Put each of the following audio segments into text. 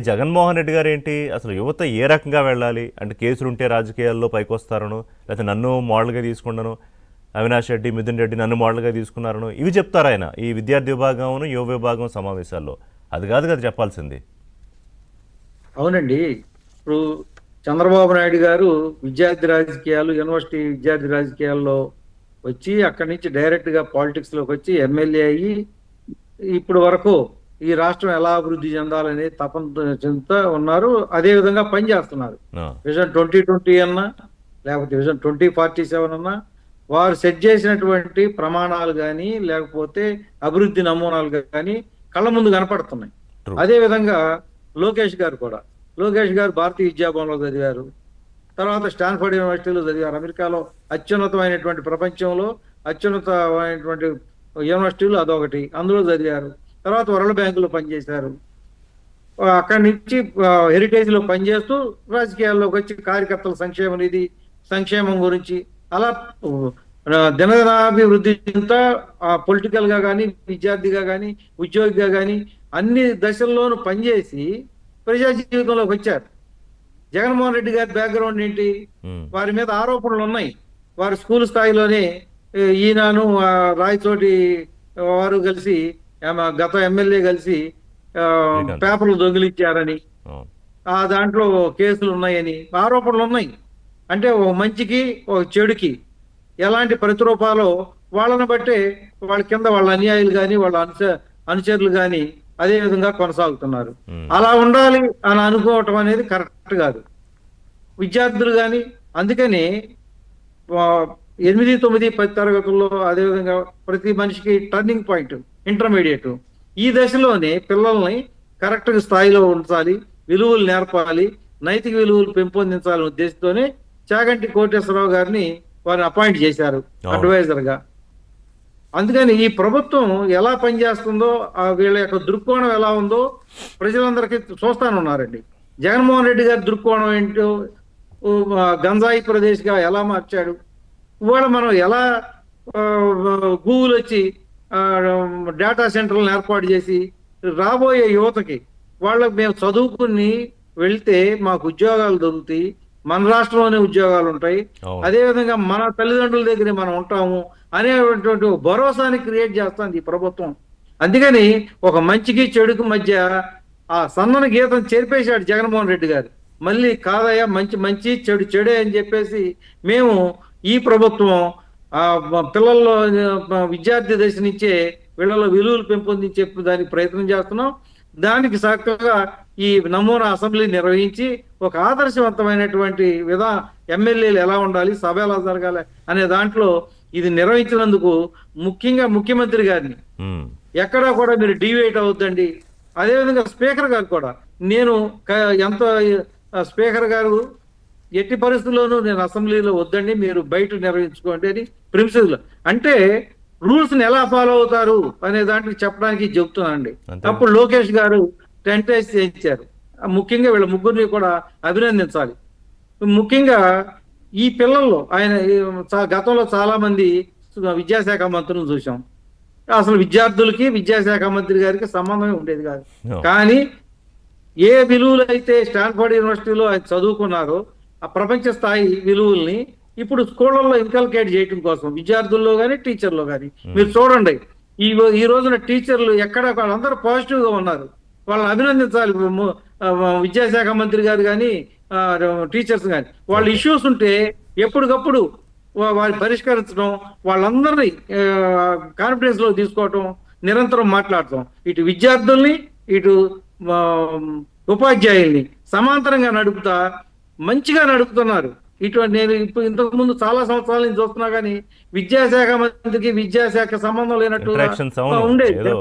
జగన్మోహన్ రెడ్డి గారు ఏంటి అసలు యువత ఏ రకంగా వెళ్ళాలి అంటే కేసులుంటే రాజకీయాల్లో పైకి వస్తారను, లేకపోతే నన్ను మోడల్గా తీసుకున్నాను, అవినాష్ రెడ్డి, మిథున్ రెడ్డి నన్ను మోడల్గా తీసుకున్నారను ఇవి చెప్తారు ఆయన ఈ విద్యార్థి విభాగం, యువ విభాగం సమావేశాల్లో. అది కాదు కదా చెప్పాల్సింది. అవునండి. ఇప్పుడు చంద్రబాబు నాయుడు గారు విద్యార్థి రాజకీయాలు, యూనివర్సిటీ విద్యార్థి రాజకీయాల్లో వచ్చి అక్కడి నుంచి డైరెక్ట్ గా పాలిటిక్స్ లోకి వచ్చి ఎమ్మెల్యే అయ్యి ఇప్పుడు వరకు ఈ రాష్ట్రం ఎలా అభివృద్ధి చెందాలనే తపన చెందుతూ ఉన్నారు. అదే విధంగా పనిచేస్తున్నారు. విజన్ 2020 అన్నా లేకపోతే విజన్ 2047 అన్నా వారు సెట్ చేసినటువంటి ప్రమాణాలు కానీ లేకపోతే అభివృద్ధి నమూనాలు కానీ కళ్ళ ముందు కనపడుతున్నాయి. అదే విధంగా లోకేష్ గారు భారతీయ విద్యాభవన్లో చదివారు. తర్వాత స్టాన్ఫర్డ్ యూనివర్సిటీలో చదివారు. అమెరికాలో అత్యున్నతమైనటువంటి, ప్రపంచంలో అత్యున్నతమైనటువంటి యూనివర్సిటీలు అదొకటి, అందులో చదివారు. తర్వాత వరల్డ్ బ్యాంకులో పనిచేశారు. అక్కడి నుంచి హెరిటేజ్ లో పనిచేస్తూ రాజకీయాల్లోకి వచ్చి కార్యకర్తల సంక్షేమ నిధి, సంక్షేమం గురించి అలా దినదినాభివృద్ధి అంతా పొలిటికల్ గా కానీ, విద్యార్థిగా కానీ, ఉద్యోగిగా కానీ అన్ని దశల్లోనూ పనిచేసి ప్రజా జీవితంలోకి వచ్చారు. జగన్మోహన్ రెడ్డి గారి బ్యాక్గ్రౌండ్ ఏంటి? వారి మీద ఆరోపణలు ఉన్నాయి. వారి స్కూల్ స్థాయిలోనే ఈయనను రాయచోటి వారు కలిసి, గత ఎమ్మెల్యే కలిసి పేపర్లు దొంగిలించారని, దాంట్లో కేసులు ఉన్నాయని ఆరోపణలు ఉన్నాయి. అంటే ఒక మంచికి ఒక చెడుకి ఎలాంటి ప్రతిరూపాలో వాళ్ళని బట్టే వాళ్ళ కింద వాళ్ళ అన్యాయులు కానీ వాళ్ళ అనుచరులు కానీ అదే విధంగా కొనసాగుతున్నారు. అలా ఉండాలి అని అనుకోవటం అనేది కరెక్ట్ కాదు. విద్యార్థులు కానీ అందుకని 8, 9, 10 తరగతుల్లో అదేవిధంగా ప్రతి మనిషికి టర్నింగ్ పాయింట్ ఇంటర్మీడియట్, ఈ దశలోనే పిల్లల్ని కరెక్ట్ స్థాయిలో ఉంచాలి, విలువలు నేర్పాలి, నైతిక విలువలు పెంపొందించాలనే ఉద్దేశంతోనే చాగంటి కోటేశ్వరరావు గారిని వారిని అపాయింట్ చేశారు అడ్వైజర్ గా. అందుకని ఈ ప్రభుత్వం ఎలా పనిచేస్తుందో, వీళ్ళ యొక్క దృక్కోణం ఎలా ఉందో ప్రజలందరికీ చూస్తానున్నారండి. జగన్మోహన్ రెడ్డి గారి దృక్కోణం ఏంటో, గంజాయి ప్రదేశ్ గా ఎలా మార్చాడు, ఇవాళ మనం ఎలా గూగుల్ వచ్చి డేటా సెంటర్లను ఏర్పాటు చేసి రాబోయే యువతకి వాళ్ళకి మేము చదువుకుని వెళ్తే మాకు ఉద్యోగాలు దొరుకుతాయి, మన రాష్ట్రంలోనే ఉద్యోగాలు ఉంటాయి, అదే విధంగా మన తల్లిదండ్రుల దగ్గర మనం ఉంటాము అనేటువంటి భరోసాని క్రియేట్ చేస్తుంది ఈ ప్రభుత్వం. అందుకని ఒక మంచికి చెడుకు మధ్య ఆ సన్నని గీతం చేర్పేశాడు జగన్మోహన్ రెడ్డి గారు. మళ్ళీ కాదయ్యా, మంచి మంచి, చెడు చెడే అని చెప్పేసి మేము ఈ ప్రభుత్వం పిల్లల్లో విద్యార్థి దశ నుంచే వీళ్ళలో విలువలు పెంపొందించే దానికి ప్రయత్నం చేస్తున్నాం. దానికి చక్కగా ఈ నమూనా అసెంబ్లీ నిర్వహించి ఒక ఆదర్శవంతమైనటువంటి ఎమ్మెల్యేలు ఎలా ఉండాలి, సభ ఎలా జరగాలి అనే దాంట్లో ఇది నిర్వహించినందుకు ముఖ్యంగా ముఖ్యమంత్రి గారిని ఎక్కడా కూడా మీరు డివేట్ అవుద్దండి. అదేవిధంగా స్పీకర్ గారు కూడా, నేను ఎంత స్పీకర్ గారు ఎట్టి పరిస్థితుల్లోనూ నేను అసెంబ్లీలో వద్దండి, మీరు బయట నిర్వహించుకోండి అని ప్రిన్సిపల్ అంటే రూల్స్ ని ఎలా ఫాలో అవుతారు అనే దాంట్లో చెప్పడానికి చెబుతున్నానండి. అప్పుడు లోకేష్ గారు టెంటైజ్ చేయించారు. ముఖ్యంగా వీళ్ళ ముగ్గురిని కూడా అభినందించాలి. ముఖ్యంగా ఈ పిల్లల్లో ఆయన గతంలో చాలా మంది విద్యాశాఖ మంత్రులను చూసాం. అసలు విద్యార్థులకి విద్యాశాఖ మంత్రి గారికి సంబంధమే ఉండేది కాదు. కానీ ఏ విలువలు అయితే స్టాన్ఫర్డ్ యూనివర్సిటీలో ఆయన చదువుకున్నారో ఆ ప్రపంచ స్థాయి విలువల్ని ఇప్పుడు స్కూళ్ళల్లో ఇన్కల్కేట్ చేయడం కోసం విద్యార్థుల్లో కానీ టీచర్లో కానీ మీరు చూడండి, ఈ రోజున టీచర్లు ఎక్కడ వాళ్ళందరూ పాజిటివ్ గా ఉన్నారు. వాళ్ళని అభినందించాలి. విద్యాశాఖ మంత్రి గారు కానీ టీచర్స్ కానీ వాళ్ళ ఇష్యూస్ ఉంటే ఎప్పటికప్పుడు వారి పరిష్కరించడం, వాళ్ళందరినీ కాన్ఫిడెన్స్ లో తీసుకోవటం, నిరంతరం మాట్లాడటం, ఇటు విద్యార్థుల్ని ఇటు ఉపాధ్యాయుల్ని సమాంతరంగా నడుపుతా మంచిగా నడుపుతున్నారు. ఇటువంటి నేను ఇప్పుడు ఇంతకు ముందు చాలా సంవత్సరాల నుంచి చూస్తున్నా కానీ విద్యాశాఖ మంత్రికి విద్యాశాఖ సంబంధం లేనట్టు ఉండేది.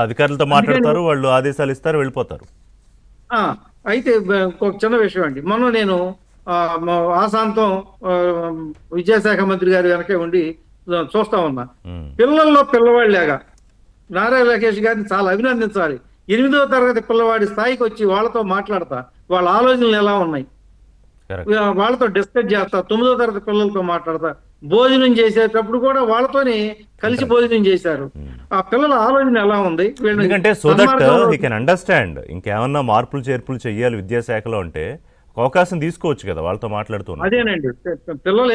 అధికారులతో మాట్లాడతారు, వాళ్ళు ఆదేశాలు ఇస్తారు, వెళ్ళిపోతారు. అయితే ఒక చిన్న విషయం అండి, మొన్న నేను ఆశాంతం విద్యాశాఖ మంత్రి గారు వెనకే ఉండి చూస్తా ఉన్నా. పిల్లల్లో పిల్లవాళ్ళలాగా నారా లోకేష్ గారిని చాలా అభినందించాలి. 8వ తరగతి పిల్లవాడి స్థాయికి వచ్చి వాళ్ళతో మాట్లాడతా, వాళ్ళ ఆలోచనలు ఎలా ఉన్నాయి వాళ్ళతో డిస్కస్ చేస్తా, 9వ తరగతి పిల్లలతో మాట్లాడతా, భోజనం చేసేటప్పుడు కూడా వాళ్ళతోనే కలిసి భోజనం చేశారు. ఆ పిల్లల ఆలోచన ఎలా ఉంది, వీళ్ళని ఎందుకంటే సో దట్ సన్మార్గంలో- హీ కెన్ అండర్స్టాండ్ ఇంకేమన్నా మార్పులు చేర్పులు చెయ్యాలి విద్యాశాఖలో అంటే ఒక అవకాశం తీసుకోవచ్చు కదా వాళ్ళతో మాట్లాడుతున్నారు. అదేనండి, పిల్లలు